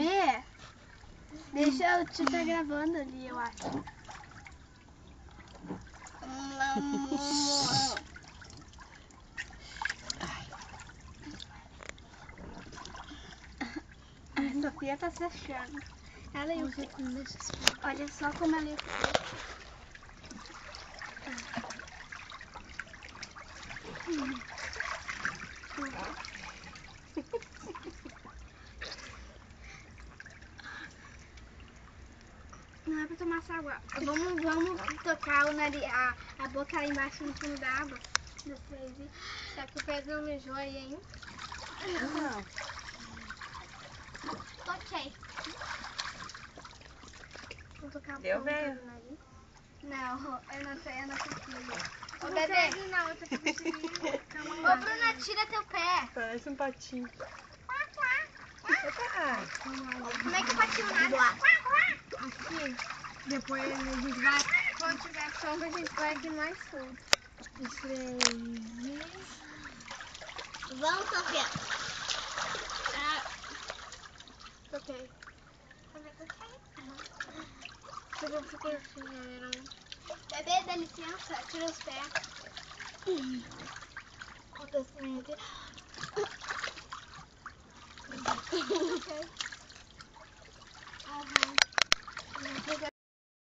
Bebê, deixa eu te estar gravando ali, eu acho. A Sofia tá se achando. Ela e o Fê. Olha só como ela é. Não é pra tomar essa água. Vamos tocar o nariz, a boca lá embaixo no fundo da água. Será que o Pedro não mijou aí, hein? Não. Toquei. Vou tocar a Deu, ponta velho? do nariz. Não, eu não consigo. Ô, bebê. Não, eu tô conseguindo. Ô, Bruna, tira teu pé. Parece um patinho. Como é que o patinho nada? Assim. Depois a gente vai, quando tiver sombra, a gente vai aqui mais fundo. Vamos, Sofia. Toquei. Também toquei. Pegou ficou assim, galera. Bebê, dá licença, tira os pés. Acontecimento.